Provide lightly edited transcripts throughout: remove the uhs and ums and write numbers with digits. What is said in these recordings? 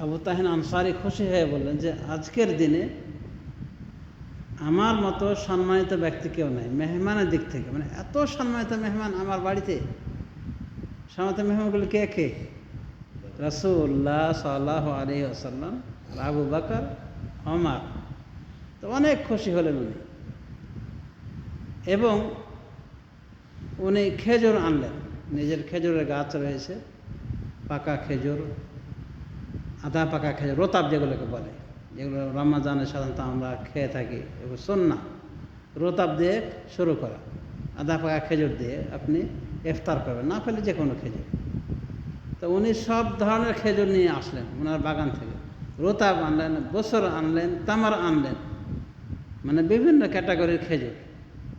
আবু তাহের আনসারী খুশি হয়ে বললেন যে আজকের দিনে আমার মতো সম্মানিত ব্যক্তি কেউ নাই মেহমানের দিক থেকে, মানে এত সম্মানিত মেহমান আমার বাড়িতে। সম্মানিত মেহমানগুলো কে কে? রাসূলুল্লাহ সাল্লাল্লাহু আলাইহি ওয়াসাল্লাম, আবু বকর, ওমর। তো অনেক খুশি হলেন উনি, এবং উনি খেজুর আনলেন। নিজের খেজুরের গাছ রয়েছে, পাকা খেজুর, আধা পাকা খেজুর, রোতাব যেগুলোকে বলে, যেগুলো রমজানে সাধারণত আমরা খেয়ে থাকি, এগুলো সুন্নাহ। রোতাব দিয়ে শুরু করা, আধা পাকা খেজুর দিয়ে আপনি ইফতার করবেন, না পেলে যে কোনো খেজুর। তো উনি সব ধরনের খেজুর নিয়ে আসলেন ওনার বাগান থেকে। রোতাব আনলেন, বছর আনলেন, তামার আনলেন, মানে বিভিন্ন ক্যাটাগরির খেজুর।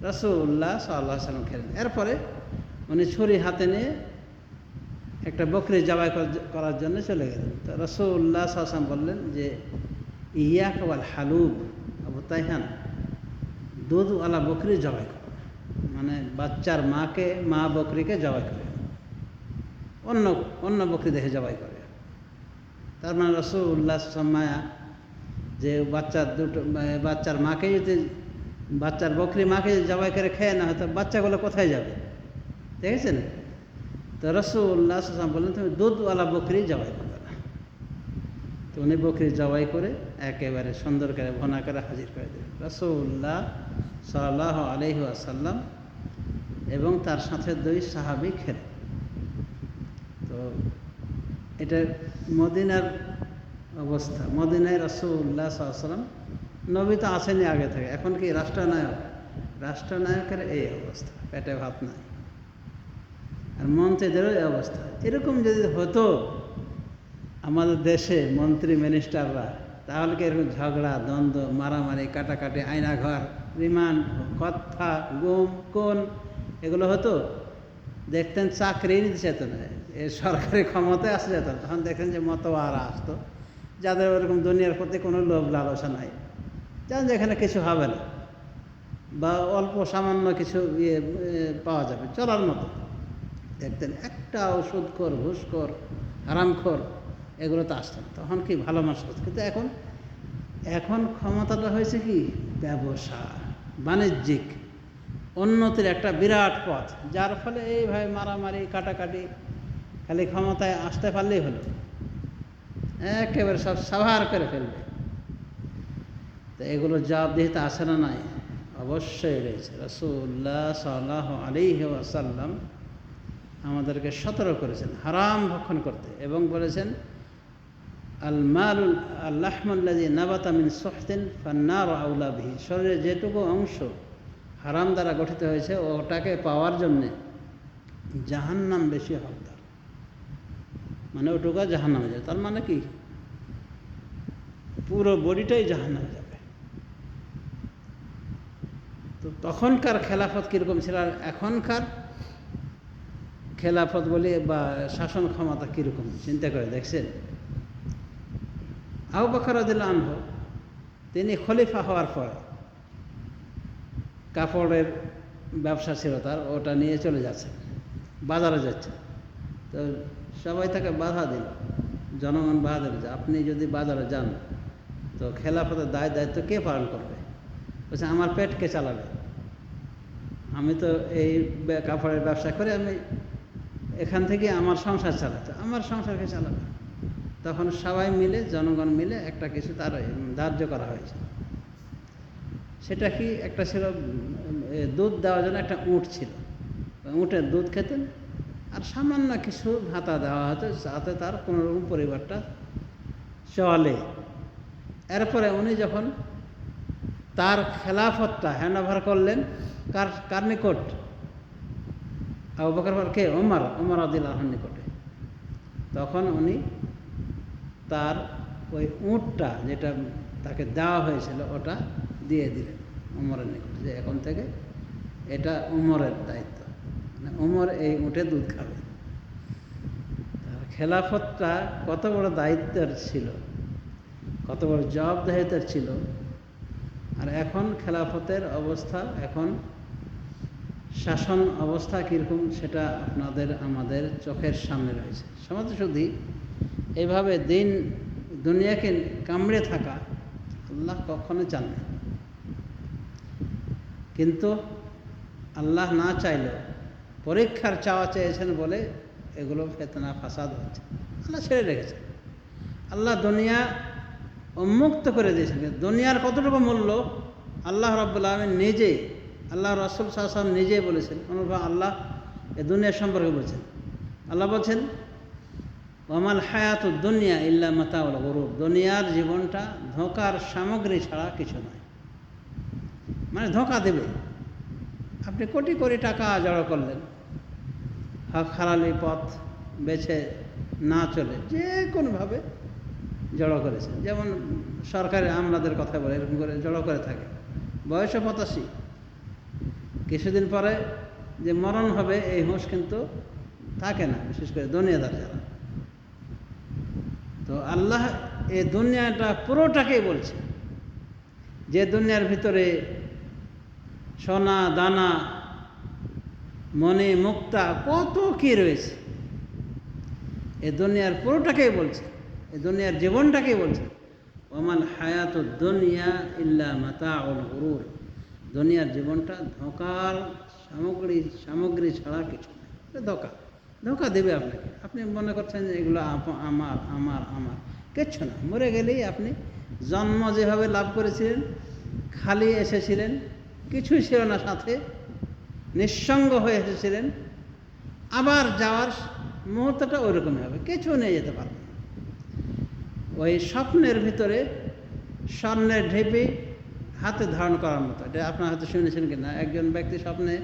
রাসূলুল্লাহ সাল্লাল্লাহু আলাইহি ওয়াসাল্লাম খেলেন। এরপরে উনি ছুরি হাতে নিয়ে একটা বকরি জবাই করার জন্য চলে গেলেন। তো রাসূলুল্লাহ সাল্লাল্লাহু আলাইহি ওয়াসাল্লাম বললেন যে ইয়াকা ওয়াল হালুব, আবু তাইহান, দুধওয়ালা বকরি জবাই করো, মানে বাচ্চার মা বকরিকে জবাই করে, অন্য বকরি দেখে জবাই করে। তার মানে রাসূলুল্লাহ মায়া যে বাচ্চার মাকে যদি, বাচ্চার বকরি মাকে জবাই করে খেয়ে না হয়তো বাচ্চাগুলো কোথায় যাবে, দেখেছেন? তো রাসূলুল্লাহ বললেন তুমি দুধওয়ালা বকরি জবাই করবে না। তো উনি বকরি জবাই করে একেবারে সুন্দর করে ভুনা করে হাজির করে দিলেন। রাসূলুল্লাহ সাল্লাল্লাহু আলাইহি ওয়াসাল্লাম এবং তার সাথে 2 সাহাবী খেলেন। তো এটা মদিনার অবস্থা। মদিনায় রাসূলুল্লাহ সাল্লাল্লাহু আলাইহি ওয়াসাল্লাম, নবী তো আসেনি আগে থেকে, এখন কি রাষ্ট্রনায়কের এই অবস্থা, পেটে ভাত নাই, আর মন্ত্রীদেরও এই অবস্থা। এরকম যদি হতো আমাদের দেশে মন্ত্রী মিনিস্টাররা, তাহলে কি এরকম ঝগড়া, দ্বন্দ্ব, মারামারি, কাটাকাটি, আয়নাঘর, রিমান্ড, কথা, গুম, কোন, এগুলো হতো? দেখতেন চাকরি নিতে যেত না, এ সরকারি ক্ষমতায় আসতে যেত না, তখন দেখতেন যে মতোয়ারা আসতো, যাদের ওরকম দুনিয়ার প্রতি কোনো লোভ লালসা নাই, জানেন যেখানে কিছু হবে না বা অল্প সামান্য কিছু পাওয়া যাবে চলার মতো। দেখতেন একটা ওষুধখোর, ঘুষখোর, হারামখোর, এগুলো তো আসতো না। তখন কি ভালো মানুষ হতো। কিন্তু এখন ক্ষমতাটা হয়েছে কি ব্যবসা, বাণিজ্যিক উন্নতির একটা বিরাট পথ, যার ফলে এইভাবে মারামারি, কাটাকাটি, খালি ক্ষমতায় আসতে পারলেই হলো, একেবারে সব সাভার করে ফেলবে। তো এগুলো জবাবদিহিতা আছে না নাই? অবশ্যই রয়েছে। রাসূলুল্লাহ সাল্লাল্লাহু আলাইহি ওয়াসাল্লাম আমাদেরকে সতর্ক করেছেন হারাম ভক্ষণ করতে, এবং বলেছেন আল মালুল লাহমুল্লাযী নাবাতা মিন সুহতিন ফান্নারু আউলা বিহি, শরীরের যেটুকু অংশ হারাম দ্বারা গঠিত হয়েছে ওটাকে পাওয়ার জন্যে জাহান্নাম বেশি হকদার, মানে ওটুকু জাহান্নামে যাবে। তার মানে কি পুরো বডিটাই জাহান্নামে যাবে। তো তখনকার খেলাফত কীরকম ছিল আর এখনকার খেলাফত বলি বা শাসন ক্ষমতা কীরকম চিন্তা করে দেখছেন? আবু বকর রাদিয়াল্লাহু আনহু তিনি খলিফা হওয়ার পর কাপড়ের ব্যবসা ছিল তার, ওটা নিয়ে চলে যাচ্ছেন, বাজারে যাচ্ছেন। তো সবাই তাকে বাধা দিল, জনগণ বাধা দিল যে আপনি যদি বাজারে যান তো খেলাফতের দায়িত্ব কে পালন করবে? বলছে আমার পেট কে চালাবে? আমি তো এই কাপড়ের ব্যবসা করে আমি এখান থেকে আমার সংসার চালাতে, আমার সংসারকে চালাবে। তখন সবাই মিলে, জনগণ মিলে একটা কিছু তার ধার্য করা হয়েছে। সেটা কি একটা ছিল, দুধ দেওয়ার জন্য একটা উট ছিল, উটের দুধ খেতেন, আর সামান্য কিছু ভাতা দেওয়া হতো যাতে তার কোনোরকম পরিবারটা চলে। এরপরে উনি যখন তার খেলাফতটা হ্যান্ডওভার করলেন কার নিকট? আবু বকর কে? ওমর রাদিয়াল্লাহু আনহুর নিকটে। তখন উনি তার ওই উটটা যেটা তাকে দেওয়া হয়েছিল ওটা দিয়ে দিলেন ওমরের নিকটে, যে এখন থেকে এটা ওমরের দায়িত্ব, মানে ওমর এই উটে দুধ খাবে। তার খেলাফতটা কত বড় দায়িত্বের ছিল, কত বড় জবাবদিহিতার ছিল। আর এখন খেলাফতের অবস্থা, এখন শাসন অবস্থা কীরকম সেটা আমাদের চোখের সামনে রয়েছে। সমাজ শুধু এইভাবে দিন দুনিয়াকে কামড়ে থাকা আল্লাহ কখনো চান না। কিন্তু আল্লাহ না চাইলেও পরীক্ষার চাওয়া চেয়েছেন বলে এগুলো ফিতনা ফাসাদ হচ্ছে, আল্লাহ ছেড়ে রেখেছেন। আল্লাহ দুনিয়া উন্মুক্ত করে দিয়েছেন। দুনিয়ার কতটুকু মূল্য আল্লাহ রাব্বুল আলামিন নিজেই, আল্লাহ রাসূল সাল্লাল্লাহু আলাইহি ওয়াসাল্লাম নিজেই বলেছেন। আল্লাহ এ দুনিয়া সম্পর্কে বলছেন, আল্লাহ বলছেন ওয়ামাল হায়াতুদ দুনিয়া ইল্লা মাতাউল গুরুর, দুনিয়ার জীবনটা ধোঁকার সামগ্রী ছাড়া কিছু নয়। মানে ধোঁকা দেবে। আপনি কোটি কোটি টাকা জড়ো করলেন, হক হালালি পথ বেছে না চলে যে কোনোভাবে জড়ো করেছেন। যেমন সরকারি আমলাদের কথা বলে এরকম করে জড়ো করে থাকে, বয়স 85, কিছুদিন পরে যে মরণ হবে এই হুঁশ কিন্তু থাকে না, বিশেষ করে দুনিয়াদার যারা। তো আল্লাহ এই দুনিয়াটা পুরোটাকেই বলছে, যে দুনিয়ার ভিতরে সোনা দানা মণি মুক্তা কত কি রয়েছে, এই দুনিয়ার পুরোটাকেই বলছে, এই দুনিয়ার জীবনটাকেই বলছে ওমাল হায়াতুদ দুনিয়া ইল্লা মাতাউল গুরুর, দুনিয়ার জীবনটা ধোঁকার সামগ্রী ছাড়া কিছু না। ধোঁকা দেবে আপনাকে। আপনি মনে করছেন যে এগুলো আমার আমার আমার, কিচ্ছু না। মরে গেলেই আপনি জন্ম যেভাবে লাভ করেছিলেন, খালি এসেছিলেন, কিছুই ছিল না সাথে, নিঃসঙ্গ হয়ে এসেছিলেন, আবার যাওয়ার মুহূর্তটা ওইরকমই হবে, কিছু নিয়ে যেতে পারবেন না। ওই স্বপ্নের ভিতরে স্বর্ণের ঢিপি হাতে ধারণ করার মতো। এটা আপনার হয়তো শুনেছেন কিনা, একজন ব্যক্তি স্বপ্নে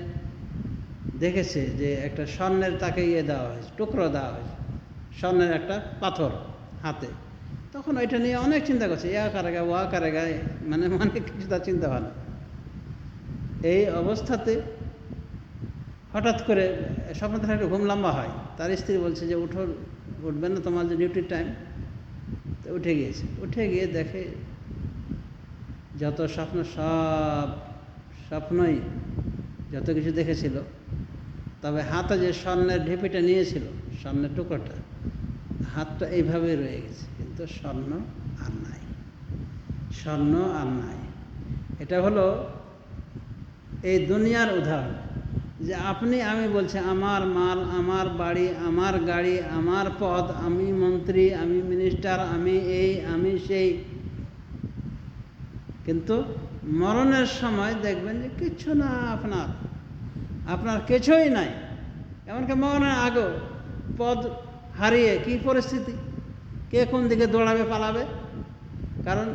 দেখেছে যে একটা স্বর্ণের তাকে দেওয়া হয়েছে, টুকরো দেওয়া হয়েছে, স্বর্ণের একটা পাথর হাতে। তখন ওইটা নিয়ে অনেক চিন্তা করছে, ইয়া কারেগা ওয়া কারেগা, মানে কিছু তার চিন্তা ভালো। এই অবস্থাতে হঠাৎ করে স্বপ্ন দেখা একটু ঘুম লম্বা হয়। তার স্ত্রী বলছে যে উঠবেন না, তোমার যে ডিউটির টাইম। তো উঠে গিয়েছে, উঠে গিয়ে দেখে যত স্বপ্ন সব স্বপ্নই, যত কিছু দেখেছিল, তবে হাতে যে স্বর্ণের ঢিপিটা নিয়েছিল, স্বর্ণের টুকরোটা, হাতটা এইভাবে রয়ে গেছে, কিন্তু স্বর্ণ আর নাই, স্বর্ণ আর নাই। এটা হলো এই দুনিয়ার উদাহরণ, যে আপনি আমি বলছে আমার মাল, আমার বাড়ি, আমার গাড়ি, আমার পদ, আমি মন্ত্রী, আমি মিনিস্টার, আমি এই আমি সেই, কিন্তু মরণের সময় দেখবেন যে কিচ্ছু না, আপনার কিছুই নাই। এমনকি মরণের আগেও পদ হারিয়ে কি পরিস্থিতি, কে কোন দিকে দৌড়াবে পালাবে। কারণ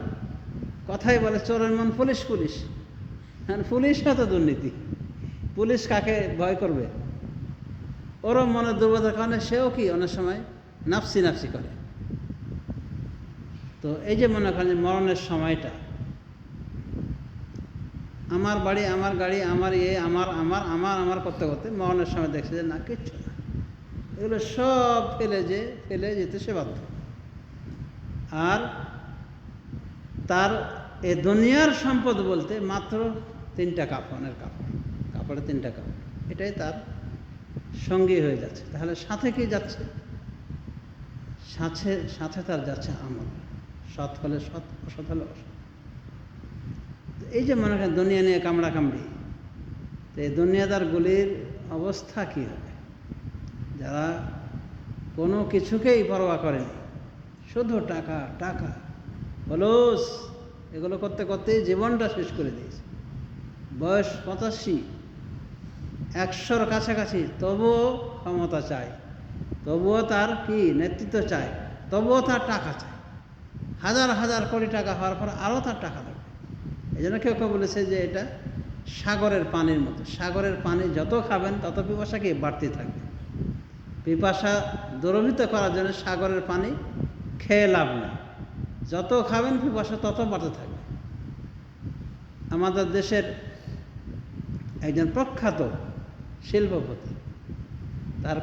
কথাই বলে চোরের মন পুলিশ, পুলিশও তো দুর্নীতি। পুলিশ কাকে ভয় করবে? ওরও মনে দুর্বলতার কারণে সেও কি অনেক সময় নাফসি করে। তো এই যে মনে করেন যে মরণের সময়টা, আমার বাড়ি, আমার গাড়ি, আমার আমার আমার আমার আমার করতে করতে মরণের সময় দেখছে যে না, কিচ্ছু না, এগুলো সব ফেলে যেতে সে বাধ্য। আর তার এ দুনিয়ার সম্পদ বলতে মাত্র 3টা কাপড়ে 3টা কাপড়, এটাই তার সঙ্গী হয়ে যাচ্ছে। তাহলে সাথে কি যাচ্ছে? সাথে তার যাচ্ছে আমল, সৎ হলে সৎ, অসৎ হলে অসৎ। এই যে মনে করেন দুনিয়া নিয়ে কামড়াকামড়ি, তো এই দুনিয়াদারগুলির অবস্থা কী হবে? যারা কোনো কিছুকেই পরোয়া করেনি, শুধু টাকা টাকা হলুস, এগুলো করতে করতে জীবনটা শেষ করে দিয়েছে। বয়স 85, 100-র কাছাকাছি, তবুও ক্ষমতা চায়, তবুও তার কি নেতৃত্ব চায়, তবুও তার টাকা চায়। হাজার হাজার কোটি টাকা হওয়ার পর আরও তার টাকা লাগবে। এই জন্য কেউ বলেছে যে এটা সাগরের পানির মতো। সাগরের পানি যত খাবেন তত পিপাসা কি বাড়তে থাকবে। পিপাসা দূরীভূত করার জন্য সাগরের পানি খেয়ে লাভ নেই, যত খাবেন পিপাসা তত বাড়তে থাকবে। আমাদের দেশের একজন প্রখ্যাত শিল্পপতি, তার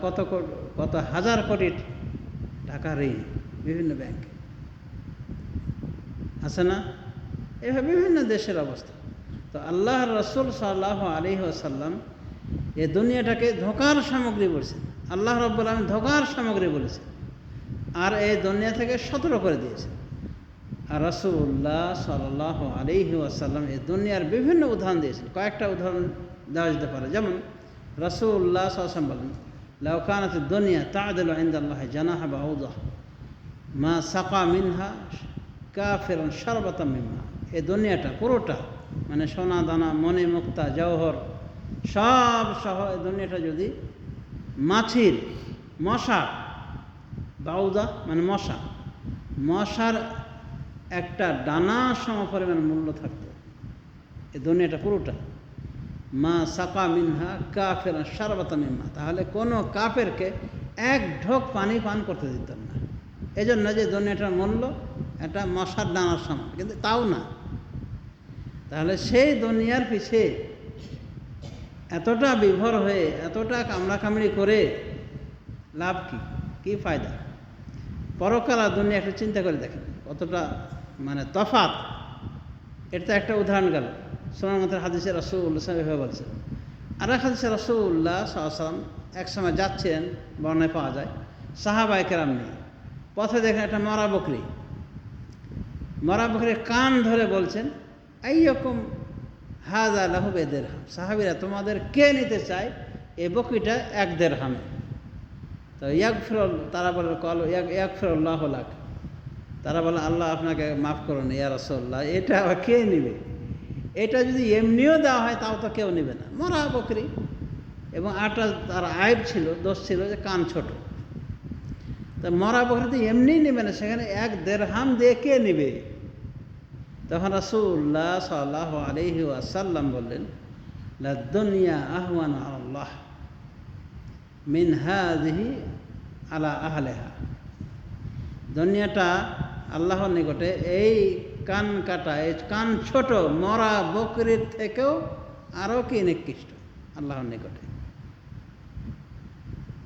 কত হাজার কোটি টাকা ঋণ বিভিন্ন ব্যাংকে আছে না? এভাবে বিভিন্ন দেশের অবস্থা। তো আল্লাহর রাসূল সাল্লাল্লাহু আলাইহি ওয়াসাল্লাম এই দুনিয়াটাকে ধোঁকার সামগ্রী বলেছেন। আল্লাহ রাব্বুল আলামিন ধোঁকার সামগ্রী বলেছেন, আর এই দুনিয়া থেকে সতর্ক করে দিয়েছেন। আর রাসূলুল্লাহ সাল্লাল্লাহু আলাইহি ওয়াসাল্লাম এই দুনিয়ার বিভিন্ন উদাহরণ দিয়েছেন। কয়েকটা উদাহরণ দেওয়া যেতে পারে। যেমন রাসূলুল্লাহ সাল্লাল্লাহু আলাইহি ওয়াসাল্লাম বলেন, লাউ কানাতিদ দুনিয়া তা'দিলু ইনদাল্লাহি জানাহা বাউযা মা সাকা মিনহা কাফিরুন শারবাতাম মিন মা। এই দুনিয়াটা পুরোটা মানে সোনা দানা মণি মুক্তা জওহর সব সহ এই দুনিয়াটা যদি মাছির মশা, বাউদা মানে মশা, মশার একটা ডানা সম পরিমাণ মূল্য থাকতো এই দুনিয়াটা পুরোটা, মা সাকা মিনহা কাফের শারবাতাম মিন মা, তাহলে কোনো কাফেরকে এক ঢোক পানি পান করতে দিতেন না। এই জন্য যে দুনিয়াটার মূল্য একটা মশার ডানার সমান, কিন্তু তাও না। তাহলে সেই দুনিয়ার পিছে এতটা বিভোর হয়ে এতটা কামড়াকামড়ি করে লাভ কি? কি ফায়দা? পরকাল আর দুনিয়া একটু চিন্তা করে দেখেন কতটা মানে তফাৎ। এটা একটা উদাহরণ গেল। সুন্নাতের হাদিসে রাসূলুল্লাহ সাল্লাল্লাহু আলাইহি ওয়াসাল্লাম বলছেন। আর এক হাদিসে রাসূলুল্লাহ সাল্লাল্লাহু আলাইহি ওয়াসাল্লাম এক সময় যাচ্ছিলেন, বর্ণনায় পাওয়া যায়, সাহাবায়ে কেরাম নিয়ে। পথে দেখেন একটা মরা বকরি, মরা বকরির কান ধরে বলছেন, আইয়াকুম হাযা লাহু বিদিরহাম, সাহাবীরা তোমাদের কে নিতে চায় এই বকরিটা এক দিরহামে? তো তারা বলে ইয়াগফিরুল্লাহু লাক, তারা বলে আল্লাহ আপনাকে মাফ করুন ইয়া রাসূলুল্লাহ, এটা আবার কে নেবে? এটা যদি এমনিও দেওয়া হয় তাও তো কেউ নেবে না, মরা বকরি। এবং আরটা তার আইব ছিল, দোষ ছিল যে কান ছোট। তা মরা বকরি তো এমনিই নেবে না, সেখানে এক দিরহাম দিয়ে কে নেবে? তখন রাসূলুল্লাহ সাল্লাল্লাহু আলাইহি ওয়াসাল্লাম বললেন, লা দুনিয়া আহওয়ানু আলাল্লাহ মিন হাযিহি আলা আহলিহা, দুনিয়াটা আল্লাহর নিকটে এই কান কাটা, এই কান ছোট মরা বকরির থেকেও আরও কি নিকৃষ্ট আল্লাহর নিকটে।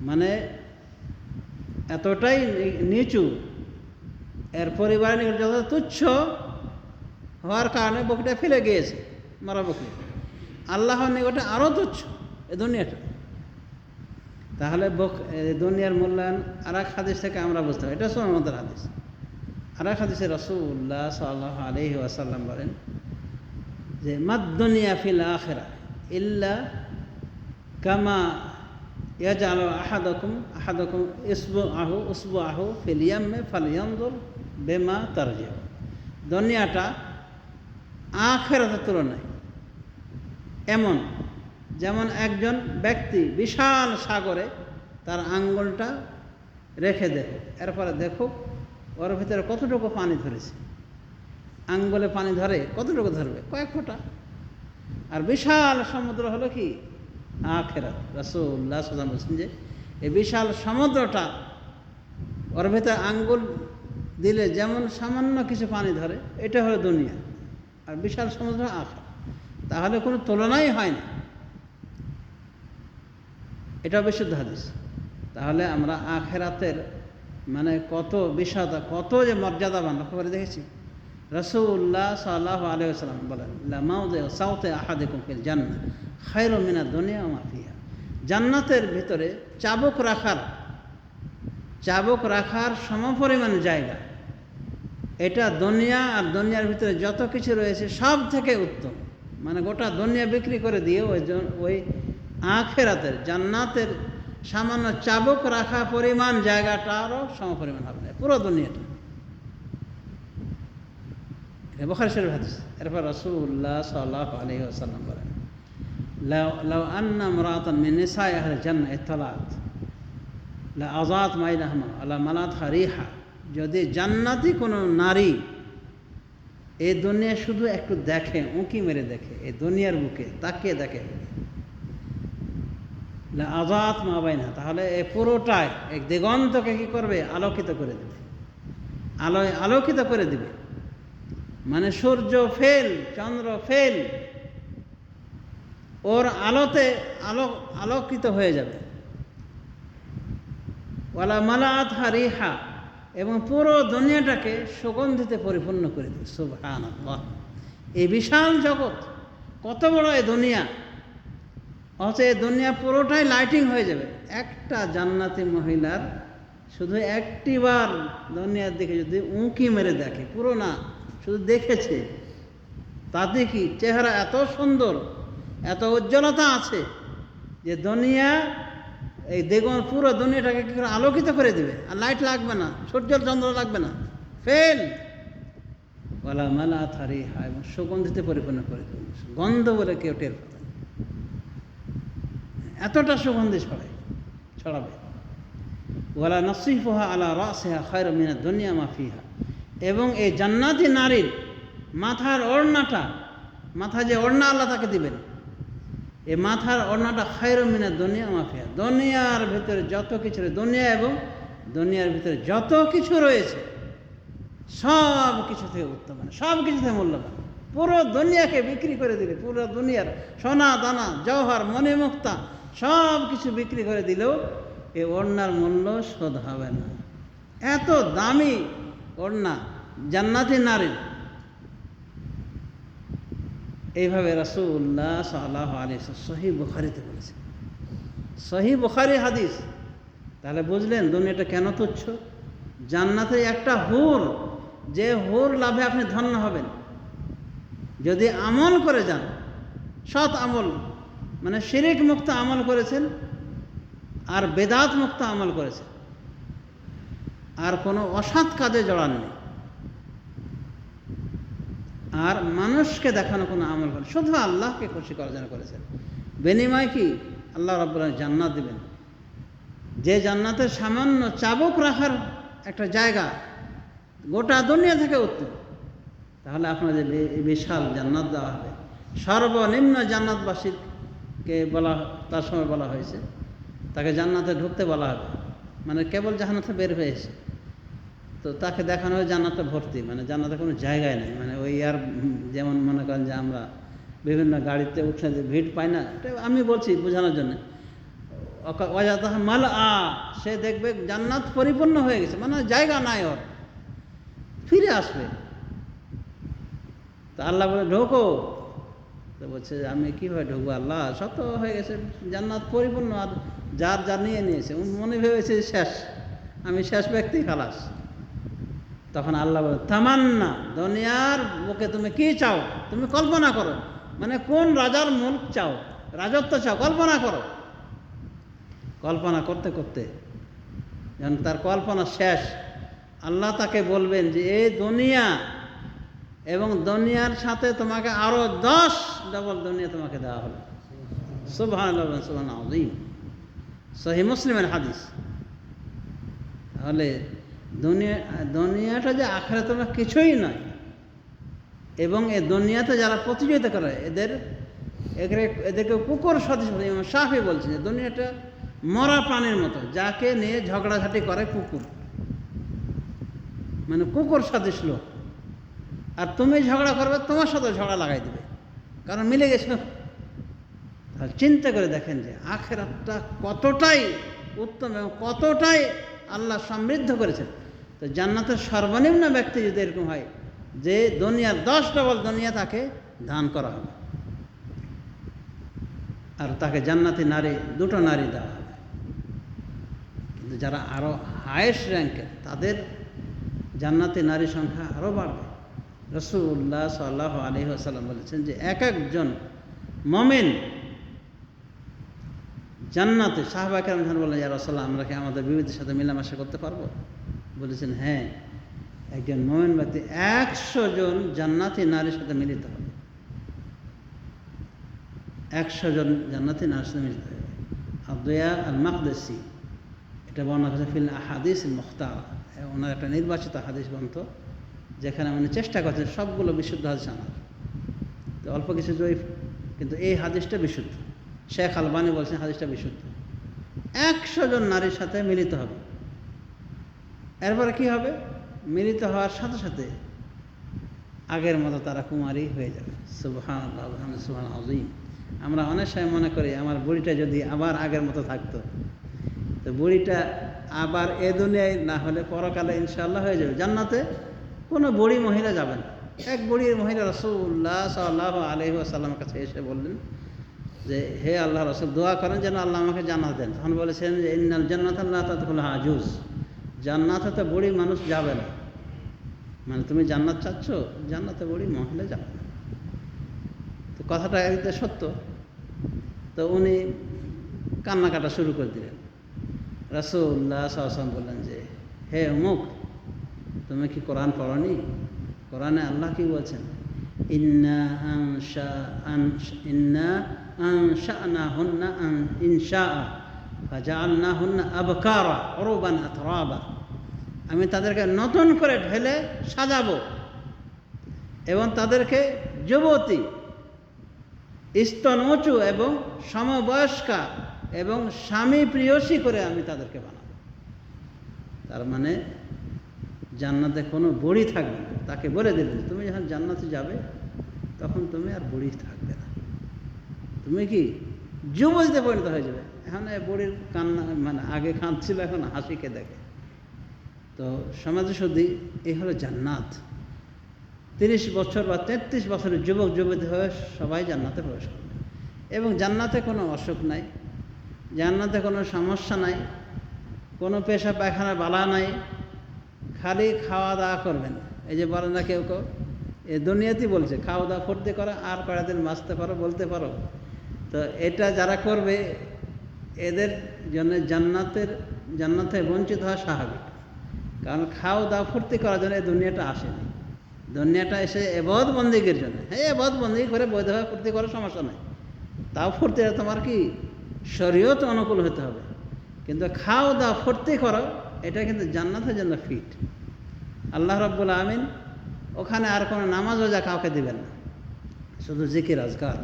মানে এতটাই নিচু, এর পরিবারের নিকটে যত তুচ্ছ হওয়ার কারণে বকরিটা ফেলে গিয়েছে, মরা বকরি। আল্লাহর নিকটে আরও তুচ্ছ এই দুনিয়াটা। তাহলে দুনিয়ার মূল্যায়ন আর এক হাদিস থেকে আমরা বুঝতে পারি, এটা সুন্নাতের হাদিস। আর এক হাদিসে রাসূলুল্লাহ সাল্লাল্লাহু আলাইহি ওয়াসাল্লাম বলেন যে মাদ দুনিয়া ফিল আখিরা ইল্লা কামা ইয়াজআলু আহাদুকুম ইসবুআহু ফিল ইয়াম্মি ফালইয়ানজুর বিমা তারজিউ। দুনিয়াটা আখিরাতের তুলনায় এমন যেমন একজন ব্যক্তি বিশাল সাগরে তার আঙ্গুলটা রেখে দেখুক, এরপরে দেখুক ওর ভিতরে কতটুকু পানি ধরেছে। আঙ্গুলে পানি ধরে কতটুকু ধরবে? কয়েক ফোঁটা। আর বিশাল সমুদ্র হলো কি আখিরাত। রাসূলুল্লাহ সাল্লাল্লাহু আলাইহি ওয়াসাল্লাম বলছেন যে এই বিশাল সমুদ্রটা ওর ভিতরে আঙ্গুল দিলে যেমন সামান্য কিছু পানি ধরে, এটা হলো দুনিয়া। আর বিশাল সমুদ্র আখিরাত, তাহলে কোনো তুলনাই হয় না। এটা বিশুদ্ধ হাদিস। তাহলে আমরা আখিরাতের মানে কত বিশালতা, কত যে মর্যাদাবান লক্ষ্য করে দেখেছি। রাসূলুল্লাহ সাল্লাল্লাহু আলাইহি ওয়াসাল্লাম বলেন, লা মাউযিউ সাওতি আহাদিকুম ফিল জান্নাহ খায়রুম মিনাদ দুনিয়া ওয়া মা ফিহা। জান্নাতের ভিতরে চাবুক রাখার সমপরিমাণ জায়গা, এটা দুনিয়া আর দুনিয়ার ভিতরে যত কিছু রয়েছে সব থেকে উত্তম। মানে গোটা দুনিয়া বিক্রি করে দিয়ে ওই আখিরাতের জান্নাতের সামান্য চাবুক রাখা পরিমাণ জায়গাটারও সমপরিমাণ হবে না পুরো দুনিয়াটা। বুখারী শরীফ হাদিস। এরপর রাসূলুল্লাহ সাল্লাল্লাহু আলাইহি ওয়াসাল্লাম বলেন, লাউ আন্না ইমরাআতান মিন নিসাই আহলিল জান্নাহ ইত্তালাত লা আযাত মাইলাহুমা আলা মালাতহা রিহা, যদি জান্নাতি কোনো নারী এই দুনিয়া শুধু একটু দেখে, উঁকি মেরে দেখে, এই দুনিয়ার বুকে তাকিয়ে দেখে, আযাত মা বাইনহা, তাহলে এই পুরোটাই এক দিগন্তকে কি করবে? আলোকিত করে দেবে, আলোয় আলোকিত করে দেবে। মানে সূর্য ফেল, চন্দ্র ফেল, ওর আলোতে আলোকিত হয়ে যাবে। ওয়ালা মালাতহা রিহা, এবং পুরো দুনিয়াটাকে সুগন্ধিতে পরিপূর্ণ করে দেবে। সুবহানাল্লাহ! এই বিশাল জগৎ, কত বড় এই দুনিয়া, অথচ এই দুনিয়া পুরোটাই লাইটিং হয়ে যাবে একটা জান্নাতি মহিলার শুধু একটিবার দুনিয়ার দিকে যদি উঁকি মেরে দেখে, পুরো না, শুধু দেখেছে, তাতে কি চেহারা এত সুন্দর, এত উজ্জ্বলতা আছে যে দুনিয়া এই দেখুন পুরো দুনিয়াটাকে কি করে আলোকিত করে দেবে। আর লাইট লাগবে না, সূর্য চন্দ্র লাগবে না, ফেল বলা মালা থারি হয়, এবং সুগন্ধিতে পরিপূর্ণ করে দেবে। গন্ধ বলে কেউ টের পাবে না, এতটা সুগন্ধি ছড়াবে। ওয়ালা নসিফুহা আলা রাসিহা খায়রুম মিনাদ দুনিয়া মা ফিহা, এবং এই জান্নাতি নারীর মাথার ওড়নাটা, মাথা যে ওড়না আল্লাহ তাকে দিবেন, এই মাথার ওড়নাটা খায়রুম মিনাদ দুনিয়া মা ফিহা, দুনিয়ার ভিতরে যত কিছু, দুনিয়া এবং দুনিয়ার ভিতরে যত কিছু রয়েছে সব কিছু থেকে উত্তম, মানে সব কিছু থেকে মূল্যবান। পুরো দুনিয়াকে বিক্রি করে দিলে, পুরো দুনিয়ার সোনা দানা জওহর মণিমুক্তা সব কিছু বিক্রি করে দিলেও এই ওড়নার মূল্য শোধ হবে না। এত দামি ওড়না জান্নাতি নারীর। এইভাবে রাসূলুল্লাহ সাল্লাল্লাহু আলাইহি ওয়াসাল্লাম সহিহ বুখারীতে বলেছেন, সহিহ বুখারী হাদিস। তাহলে বুঝলেন দুনিয়াটা কেন তুচ্ছ। জান্নাতে একটা হুর, যে হুর লাভে আপনি ধন্য হবেন যদি আমল করে যান, সৎ আমল, মানে শিরিক মুক্ত আমল করেছেন আর বেদাত মুক্ত আমল করেছেন, আর কোনো অসৎ কাজে জড়াননি, আর মানুষকে দেখানো কোনো আমল করেন, শুধু আল্লাহকে খুশি করার জন্য করেছেন। বিনিময় কি? আল্লাহ রাব্বুল আলামিন জান্নাত দিবেন, যে জান্নাতের সামান্য চাবুক রাখার একটা জায়গা গোটা দুনিয়া থেকে উত্তম। তাহলে আপনাদের বিশাল জান্নাত দেওয়া হবে। সর্বনিম্ন জান্নাতবাসীকে বলা, তার সময় বলা হয়েছে, তাকে জান্নাতে ঢুকতে বলা হবে, মানে কেবল জান্নাতে বের হয়েছে তো তাকে দেখানো হয় জান্নাতে ভর্তি, মানে জান্নাতে কোনো জায়গায় নেই। মানে ওই আর যেমন মনে করেন যে আমরা বিভিন্ন গাড়িতে উঠলে যে ভিড় পাই না, এটা আমি বলছি বোঝানোর জন্য। অজাতা মাল সে দেখবে জান্নাত পরিপূর্ণ হয়ে গেছে, মানে জায়গা নাই, ওর ফিরে আসবে। তা আল্লাহ বলে ঢোকো, তো বলছে আমি কীভাবে ঢুকবো আল্লাহ, সব তো হয়ে গেছে, জান্নাত পরিপূর্ণ, আর যার যা নিয়েছে মনে ভেবেছে শেষ, আমি শেষ ব্যক্তি, খালাস। তখন আল্লাহ বলে তামান্না, দুনিয়ার বুকে তুমি কি চাও, তুমি কল্পনা করো, মানে কোন রাজার মুলক চাও, রাজত্ব চাও, কল্পনা করো। কল্পনা করতে করতে যখন তার কল্পনা শেষ, আল্লাহ তাকে বলবেন যে এই দুনিয়া এবং দুনিয়ার সাথে তোমাকে আরো 10 ডবল দুনিয়া তোমাকে দেওয়া হলো। সুবহানাল্লাহ সুবহানাল আযীম, সহিহ মুসলিমের হাদিস। তাহলে দুনিয়াটা যে আখিরাতে কিছুই নয়, এবং এই দুনিয়াতে যারা প্রতিযোগিতা করে এদেরকে কুকুর সদৃশ। ইমাম শাফি বলছেন যে দুনিয়াটা মরা প্রাণীর মতো, যাকে নিয়ে ঝগড়াঝাটি করে কুকুর, মানে কুকুর সদৃশ লোক। আর তুমি ঝগড়া করবে, তোমার সাথে ঝগড়া লাগাই দেবে, কারণ মিলে গেছো। তাহলে চিন্তা করে দেখেন যে আখিরাতটা কতটাই উত্তম এবং কতটাই আল্লাহ সমৃদ্ধ করেছেন। তো জান্নাতের সর্বনিম্ন ব্যক্তি যদি এরকম হয় যে দুনিয়ার 10 ডবল দুনিয়া তাকে দান করা হবে, আর তাকে জান্নাতি নারী 2টো নারী দেওয়া হবে। কিন্তু যারা আরও হায়েস্ট র্যাঙ্কের, তাদের জান্নাতি নারীর সংখ্যা আরও বাড়বে। রাসূলুল্লাহ সাল্লাল্লাহু আলাইহি ওয়াসাল্লাম বলেছেন যে এক একজন মুমিন জান্নাতে, সাহাবা কেরাম বললেন ইয়া রাসূলুল্লাহ, আমরা কি আমাদের বিবিদের সাথে মেলামেশা করতে পারবো? বলেছেন হ্যাঁ, একজন মুমিন ব্যক্তি 100 জন জান্নাতি নারীর সাথে মিলিত হবে, 100 জন জান্নাতি নারীর সাথে মিলিত হবে। আবদুয়া আল মাকদেসি এটা বর্ণনা করেছে ফিল আহাদিস আল মুখতারা, ওনার একটা নির্বাচিত হাদিস গ্রন্থ, যেখানে মানে চেষ্টা করছেন সবগুলো বিশুদ্ধ হাদিস আনার। তো অল্প কিছু জয়ীফ, কিন্তু এই হাদিসটা বিশুদ্ধ। শেখ আলবানী বলছেন হাদিসটা বিশুদ্ধ। 100 জন নারীর সাথে মিলিত হবে। এরপরে কি হবে? মিলিত হওয়ার সাথে সাথে আগের মতো তারা কুমারী হয়ে যাবে। সুবহানাল্লাহ সুবহানাল আযীম। আমরা অনেক সময় মনে করি আমার বুড়িটা যদি আবার আগের মতো থাকতো, তো বুড়িটা আবার এ দুনিয়ায় না হলে পরকালে ইনশাআল্লাহ হয়ে যাবে। জান্নাতে কোনো বুড়ি মহিলা যাবেন। এক বুড়ির মহিলা রাসূলুল্লাহ সাল্লাল্লাহু আলাইহি ওয়াসাল্লামের কাছে এসে বললেন যে হে আল্লাহ রাসূল, দোয়া করেন যেন আল্লাহ আমাকে জান্নাত দেন। তখন বলেছেন যে ইন্নাল জান্নাতা লা তাদখুলুহা আজুজ, জান্নাতে তো বুড়ি মানুষ যাবে না, মানে তুমি জান্নাত চাচ্ছ, জান্নাতে বুড়ি মহিলা যাবে না। তো কথাটা একদম সত্য। তো উনি কান্নাকাটা শুরু করে দিলেন। রাসূলুল্লাহ সাল্লাল্লাহু আলাইহি ওয়াসাল্লাম বললেন যে, হে অমুক, তুমি কি কোরআন পড়নি? কোরআনে আল্লাহ কি বলছেন? ইন্না আনশানাহুন্না ইনশাআ ফাজআলনাহুন্না আবকারা উরবান আতরাবা। আমি তাদেরকে নতুন করে ঢেলে সাজাবো এবং তাদেরকে যুবতী, স্তনোচু এবং সমবয়স্কা এবং স্বামী প্রিয়সী করে আমি তাদেরকে বানাবো। তার মানে জান্নাতে কোনো বুড়ি থাকবে না। তাকে বলে দিলেন, তুমি যখন জান্নাতে যাবে তখন তুমি আর বুড়ি থাকবে না, তুমি কি যুবতীতে পরিণত হয়ে যাবে। এখন এই বুড়ির কান্না, মানে আগে কাঁদছিল, এখন হাসিকে দেখে। তো সমাজে শুধু এই হলো জান্নাত। 30 বছর বা 33 বছরের যুবক যুবতী হয়ে সবাই জান্নাতে প্রবেশ করবে। এবং জান্নাতে কোনো অসুখ নাই, জান্নাতে কোনো সমস্যা নাই, কোনো পেশা পায়খানা বালা নাই, খালি খাওয়া দাওয়া করবেন। এই যে বলে না কেউ কেউ, এ দুনিয়াতেই বলছে খাওয়া দাওয়া ফুর্তি করো আর কয়েক দিন বাঁচতে পারো, বলতে পারো। তো এটা যারা করবে এদের জন্য জান্নাতে বঞ্চিত হওয়া স্বাভাবিক। কারণ খাওয়া দাওয়া ফুর্তি করার জন্য এই দুনিয়াটা আসেনি। দুনিয়াটা এসে এবাদত বন্দেগীর জন্য। হ্যাঁ, এবাদত বন্দেগী করে বৈধভাবে ফুর্তি করার সমস্যা নেই, তাও ফুর্তি তোমার কি শরীয়ত অনুকূল হতে হবে। কিন্তু খাওয়া দাওয়া ফুর্তি করো, এটা কিন্তু জান্নাতের জন্য ফিট। আল্লাহ রাব্বুল আমিন ওখানে আর কোনো নামাজ রোজা কাউকে দিবেন না, শুধু জিকির আজকার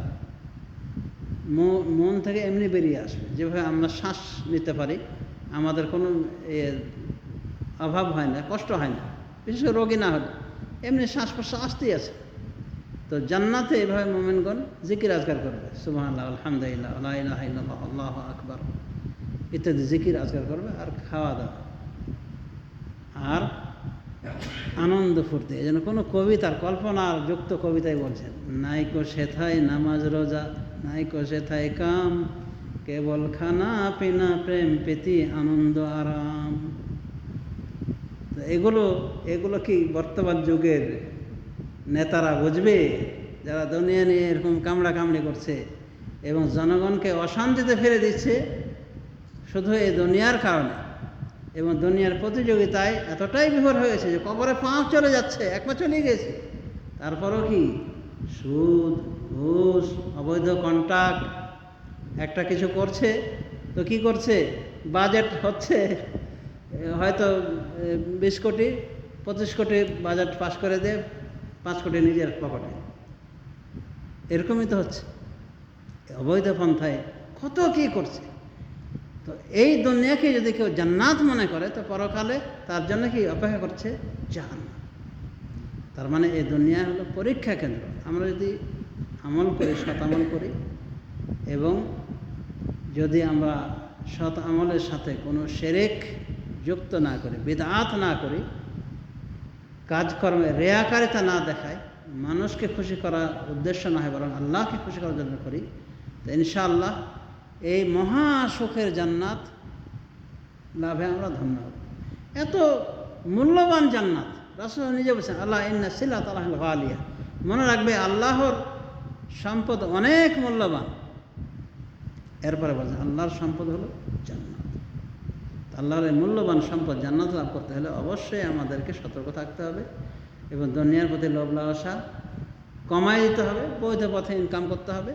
মন থেকে এমনি বেরিয়ে আসবে। যেভাবে আমরা শ্বাস নিতে পারি, আমাদের কোনো অভাব হয় না, কষ্ট হয় না, বিশেষ করে রোগী না হলে এমনি শ্বাস প্রশ্বাস আসতেই আছে। তো জান্নাতে এভাবে মুমিনগণ জিকির আজকার করবে, সুবহানাল্লাহ, আলহামদুলিল্লাহ, লা ইলাহা ইল্লাল্লাহ, আল্লাহু আকবার ইত্যাদি জিকির আজকার করবে। আর খাওয়া দাওয়া আর আনন্দ ফুর্তি। এই জন্য কোনো কবিতার কল্পনার যুক্ত কবিতায় বলছেন, নাইকো সেথায় নামাজ রোজা, নাইকো সেথায় কাম, কেবল খানা পিনা প্রেম প্রীতি আনন্দ আরাম। তো এগুলো কি বর্তমান যুগের নেতারা বুঝবে, যারা দুনিয়া নিয়ে এরকম কামড়ি করছে এবং জনগণকে অশান্তিতে ফেলে দিচ্ছে শুধু এই দুনিয়ার কারণে, এবং দুনিয়ার প্রতিযোগিতায় এতটাই বিভোর হয়েছে যে কবরে পাঁচ চলে যাচ্ছে, এক পা চলে গেছে। তারপরও কি সুদ, ঘুষ, অবৈধ কন্ট্রাক্ট, একটা কিছু করছে তো কি করছে, বাজেট হচ্ছে হয়তো 20 কোটি 25 কোটি বাজেট পাস করে দেয়, 5 কোটি নিজের পকেটে। এরকমই তো হচ্ছে, অবৈধ পন্থায় কত কী করছে। তো এই দুনিয়াকে যদি কেউ জান্নাত মনে করে, তো পরকালে তার জন্য কি অপেক্ষা করছে, জাহান্নাম। তার মানে এই দুনিয়া হলো পরীক্ষা কেন্দ্র। আমরা যদি আমল করি, সৎ আমল করি, এবং যদি আমরা সৎ আমলের সাথে কোনো শিরক যুক্ত না করি, বিদআত না করি, কাজকর্মে রিয়াকারিতা না দেখায়, মানুষকে খুশি করার উদ্দেশ্য না হয় বরং আল্লাহকে খুশি করার জন্য করি, তো ইনশাআল্লাহ এই মহা সুখের জান্নাত লাভে আমরা ধন্য হব। এত মূল্যবান জান্নাত, রাসূল নিজে বলছেন, আল্লাহ ইন্না সিলাত আল্লাহিল গালিয়া, মনে রাখবে আল্লাহর সম্পদ অনেক মূল্যবান। এরপরে বলছেন আল্লাহর সম্পদ হলো জান্নাত। আল্লাহর এই মূল্যবান সম্পদ জান্নাত লাভ করতে হলে অবশ্যই আমাদেরকে সতর্ক থাকতে হবে এবং দুনিয়ার প্রতি লোভ লালসা কমাই দিতে হবে, বৈধ পথে ইনকাম করতে হবে।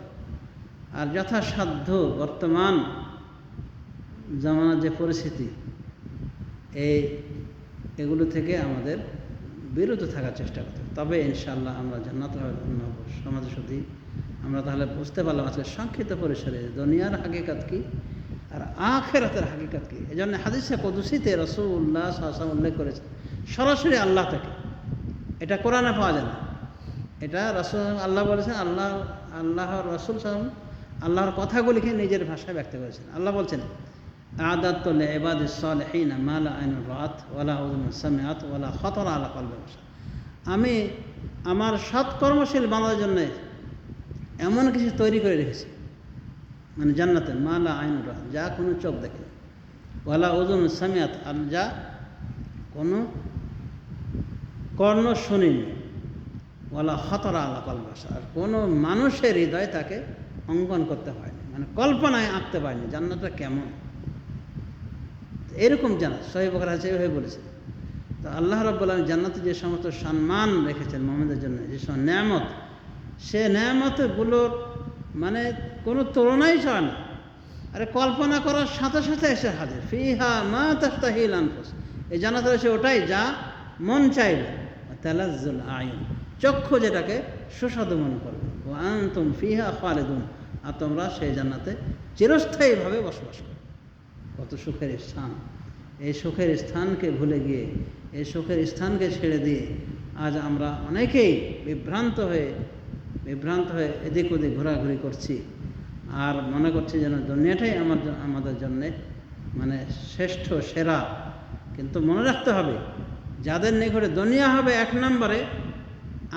আর যথাসাধ্য বর্তমান জামানার যে পরিস্থিতি, এগুলো থেকে আমাদের বিরত থাকার চেষ্টা করতে হবে, তবে ইনশাআল্লাহ আমরা জান্নাত লাভের ধন্য হব। সমাজে শুধু আমরা তাহলে বুঝতে পারলাম আজকে সংক্ষিপ্ত পরিসরে দুনিয়ার হাকিকত কী আর আখিরাতের হাকিকত কী। এই জন্য হাদিসে কুদসিতে রাসূলুল্লাহ সাল্লাল্লাহু আলাইহি ওয়াসাল্লাম উল্লেখ করেছেন সরাসরি আল্লাহ থেকে, এটা কোরআনে পাওয়া যায় না। এটা রাসূল আল্লাহ বলেছেন, আল্লাহর রাসূল সাল্লাল্লাহু আল্লাহর কথাগুলিকে নিজের ভাষায় ব্যক্ত করেছেন। আল্লাহ বলছেন, আ'দাতু লিইবাদিস সালিহিনা মা লা আইনুন রাআত ওয়ালা উযুনুন সামিআত ওয়ালা খাতারা আলা কলবি বাশার। আমি আমার সৎকর্মশীল বান্দাদের জন্য এমন কিছু তৈরি করে রেখেছি, মানে জান্নাতে, মা লা আইনুন রাআত, যা কোনো চোখ দেখে, ওয়ালা উযুনুন সামিআত, আর যা কোনো কর্ণ শুনিনি, ওয়ালা খতরা আলা কলবি বাশার, আর কোনো মানুষের হৃদয় তাকে অঙ্কন করতে হয়নি, মানে কল্পনায় আঁকতে পারেনি জান্নাতটা কেমন। এরকম জান্নাত সহিহ বুখারী হাদিসে হয়ে বলেছে। তো আল্লাহ রাব্বুল আলামিন জান্নাতে যে সমস্ত সম্মান রেখেছেন মুমিনদের জন্য, যে সব নেয়ামত, সে নেয়ামতগুলোর মানে কোনো তুলনাই চলে না। আরে কল্পনা করার সাথে সাথে এসে হাজির, ফিহা মা তাশতাহিল আনফুস, এই জান্নাতে রয়েছে ওটাই যা মন চাইবে, তালাজ্জুল আয়ুন, চক্ষু যেটাকে সুস্বাদু মনে করবে, ওয়া আনতুম ফিহা খালিদুন, আর তোমরা সেই জান্নাতে চিরস্থায়ীভাবে বসবাস করবে। কত সুখের স্থান! এই সুখের স্থানকে ভুলে গিয়ে, এই সুখের স্থানকে ছেড়ে দিয়ে আজ আমরা অনেকেই বিভ্রান্ত হয়ে এদিক ওদিক ঘোরাঘুরি করছি, আর মনে করছি যেন দুনিয়াটাই আমাদের জন্যে মানে শ্রেষ্ঠ সেরা। কিন্তু মনে রাখতে হবে, যাদের নিকটে দুনিয়া হবে 1 নম্বরে,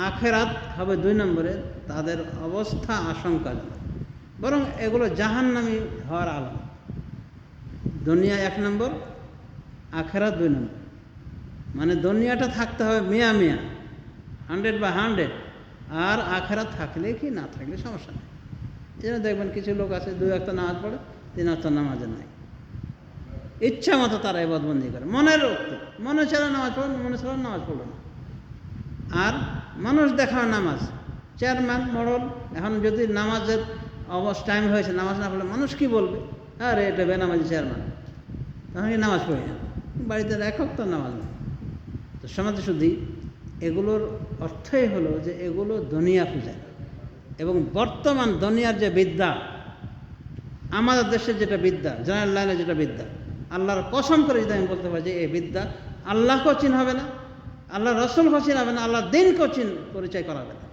আখেরাত হবে 2 নম্বরে, তাদের অবস্থা আশঙ্কাজনক, বরং এগুলো জাহান্নামী হওয়ার আলামত। দুনিয়া 1 নম্বর, আখেরাত 2 নম্বর। মানে দুনিয়াটা থাকতে হবে মিয়া 100/100, আর আখেরাত থাকলে কি না থাকলে সমস্যা নেই। এই জন্য দেখবেন কিছু লোক আছে 2 ওয়াক্ত নামাজ পড়ে, 3 ওয়াক্ত নামাজে নাই, ইচ্ছা মতো তারা ইবাদতবন্দি করে, মনে ছাড়া নামাজ পড়ে, মনে ছাড়া নামাজ পড়লো না। আর মানুষ দেখায় নামাজ, চেয়ারম্যান মোড়ল, এখন যদি নামাজের টাইম হয়েছে নামাজ না পড়লে মানুষ কি বলবে, আরে এটা বেনামাজি চেয়ারম্যান, তখন কি নামাজ পড়ি না, বাড়িতে একক তো নামাজ নেই। তো সমাজে শুধু এগুলোর অর্থই হলো যে এগুলো দুনিয়া পূজা, এবং বর্তমান দুনিয়ার যে বিদ্যা, আমাদের দেশের যেটা বিদ্যা, জেনারেল লাইনে যেটা বিদ্যা, আল্লাহর কসম করে যদি আমি বলতে পারি যে এই বিদ্যা আল্লাহকেও চিনহাবে না, আল্লাহ রসুলকেও চিনহাবে না, আল্লাহ দিনকেও পরিচয় করাবে না,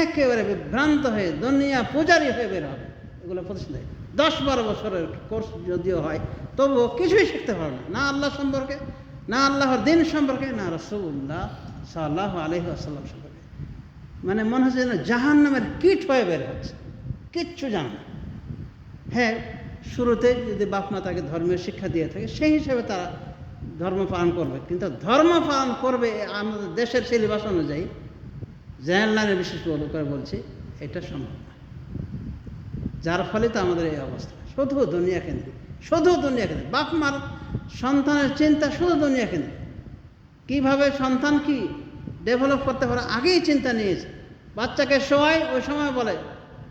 একেবারে বিভ্রান্ত হয়ে দুনিয়া পূজারি হয়ে বের হবে। এগুলো প্রতিষ্ঠা 10-12 বছরের কোর্স যদিও হয়, তবুও কিছুই শিখতে পারবে না, না আল্লাহ সম্পর্কে, না আল্লাহর দিন সম্পর্কে, না রাসূলুল্লাহ সাল্লাল্লাহু আলাইহি ওয়াসাল্লাম সম্পর্কে। মানে মনে হচ্ছে যেন জাহান্নামের কীট হয়ে বের হচ্ছে, কিচ্ছু জানে না। হ্যাঁ, শুরুতে যদি বাপ মা তাকে ধর্মীয় শিক্ষা দিয়ে থাকে, সেই হিসেবে তারা ধর্ম পালন করবে, কিন্তু ধর্ম পালন করবে আমাদের দেশের সিলেবাস অনুযায়ী, জেনারেল লাইনে বিশেষ করে বলছি, এটা সম্ভব না। যার ফলে তো আমাদের এই অবস্থা, শুধু দুনিয়া কেন্দ্রিক, বাপ মার সন্তানের চিন্তা শুধু দুনিয়া কেন্দ্রিক। কীভাবে সন্তান কি ডেভেলপ করতে পারে আগেই চিন্তা নিয়েছে। বাচ্চাকে শোয়ায়, ওই সময় বলে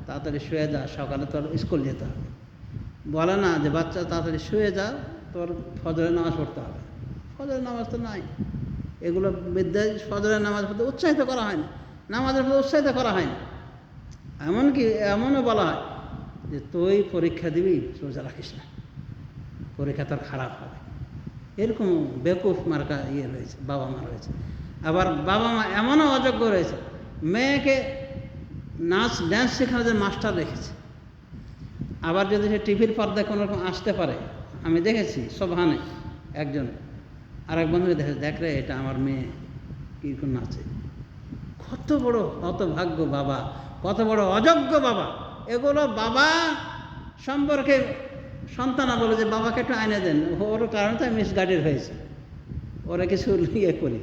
তাড়াতাড়ি শুয়ে যা, সকালে তোর স্কুল যেতে হবে। বলে না যে বাচ্চা তাড়াতাড়ি শুয়ে যা, তোর ফজরের নামাজ পড়তে হবে। ফজরের নামাজ তো নাই, এগুলো বিদ্যায় ফজরের নামাজ পড়তে উৎসাহিত করা হয়নি, নামাজের প্রতি উৎসাহিত করা হয়নি। এমনকি এমনও বলা হয় যে তুই পরীক্ষা দিবি, রোজা রাখিস না, পরীক্ষা তোর খারাপ হবে। এরকম বেকুফ মার্কা রয়েছে, বাবা মা রয়েছে। আবার বাবা মা এমনও অযোগ্য রয়েছে, মেয়েকে ড্যান্স শেখানোর জন্য মাস্টার রেখেছে। আবার যদি সে টিভির পর্দায় কোনো রকম আসতে পারে, আমি দেখেছি সোভানে একজন আরেক বন্ধুকে দেখ রে, এটা আমার মেয়ে কীরকম নাচে। কত বড় হতভাগ্য বাবা, কত বড় অযোগ্য বাবা। এগুলো বাবা সম্পর্কে সন্তানা বলে যে বাবাকে একটু আইনে দেন, ওর কারণে তো মিসগাইডেড হয়েছে, ওরা কিছু করি।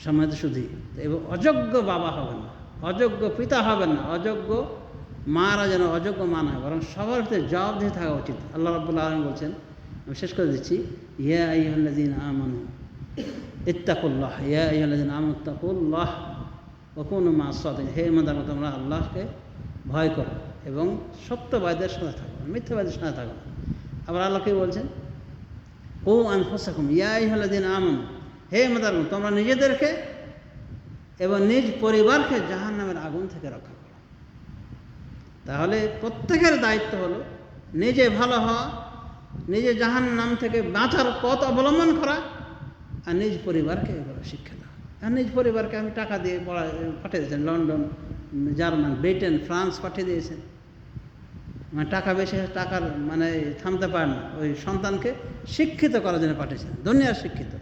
সমাজে শুধু এবং অযোগ্য বাবা হবেন না, অযোগ্য পিতা হবেন না, অযোগ্য মারা যেন অযোগ্য মা নয়, বরং সবার ভিতরে জবাবদিহি থাকা উচিত। আল্লাহ রাব্বুল আলামিন বলছেন, আমি শেষ করে দিচ্ছি, ইয়া আইয়ুহাল্লাযীনা আমানু ইত্তাকুল্লাহ, ইয়া আইয়ুহাল্লাযীনা আমানু ইত্তাকুল্লাহ ওয়া কুনু মা'আস সাদিকিন, হে ইমানদার, তোমরা আল্লাহকে ভয় করো এবং সত্যবাদীদের সাথে থাকো, মিথ্যাবাদীদের সাথে থাকো। আবার আল্লাহ কি বলছেন, ও আনফুসাকুম ইয়া আইয়ুহাল্লাযীনা আমানু, হে ইমানদার, তোমরা নিজেদেরকে এবং নিজ পরিবারকে জাহান্নামের আগুন থেকে রক্ষা করো। তাহলে প্রত্যেকের দায়িত্ব হলো নিজে ভালো হওয়া, নিজে জাহান্নাম থেকে বাঁচার পথ অবলম্বন করা, আর নিজ পরিবারকে এগুলো শিক্ষা দেওয়া। আর নিজ পরিবারকে আমি টাকা দিয়ে পাঠিয়ে দিয়েছেন, লন্ডন, জার্মান, ব্রিটেন, ফ্রান্স পাঠিয়ে দিয়েছেন। মানে টাকা বেশি, টাকার মানে থামতে পারে না, ওই সন্তানকে শিক্ষিত করার জন্য পাঠিয়েছেন, দুনিয়ার শিক্ষিত।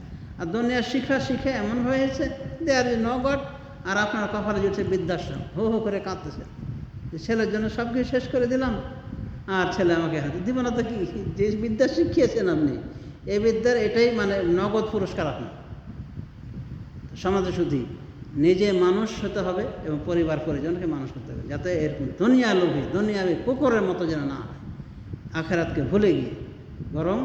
আর দুনিয়ার শিখে এমন হয়েছে দেয়ার ইজ নো গড, আর আপনার কপালে জুটছে বৃদ্ধাশ্রম, হো হো করে কাঁদতেছে, ছেলের জন্য সব কিছু শেষ করে দিলাম, আর ছেলে আমাকে হাতে দিব না। তো কি যে বিদ্যা শিখিয়েছেন আপনি, এই বিদ্যার এটাই মানে নগদ পুরস্কার আপনার সমাজে। শুধু নিজে মানুষ হতে হবে এবং পরিবার পরিজনকে মানুষ করতে হবে, যাতে এরকম দুনিয়া লোভী দুনিয়াবী কুকুরের মতো যেন না হয়, আখেরাতকে ভুলে গিয়ে। বরং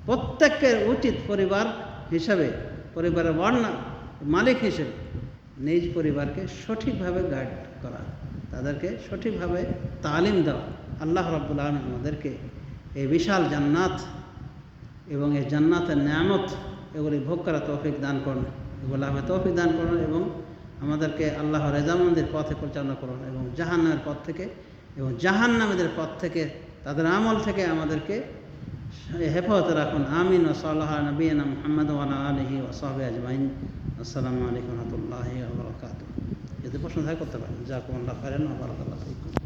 প্রত্যেকের উচিত পরিবার হিসাবে, পরিবারের মালিক হিসেবে নিজ পরিবারকে সঠিকভাবে গাইড করা, তাদেরকে সঠিকভাবে তালিম দেওয়া। আল্লাহ রাব্বুল আলামিন আমাদেরকে এই বিশাল জান্নাত এবং এই জান্নাতের নেয়ামত এগুলি ভোগ করা তৌফিক দান করুন, এগুলো আমি তৌফিক দান করুন এবং আমাদেরকে আল্লাহ রেজামন্দির পথে পরিচালনা করুন এবং জাহান্নামের পথ থেকে এবং জাহান্নামীদের পথ থেকে, তাদের আমল থেকে আমাদেরকে হেফাজতে রাখুন। আমিন। ওয়া সাল্লাল্লাহু আলা নবিয়িনা মুহাম্মদ ওয়া আলা আলিহি ওয়া সাহবিহি আজমাইন। আসসালামু আলাইকুম ওয়া রাহমাতুল্লাহি ওয়া বারাকাতুহু। যদি প্রশ্ন থাকে করতে পারেন। জাযাকুমুল্লাহু খাইরান ওয়া বারাকাল্লাহু ফীকুম।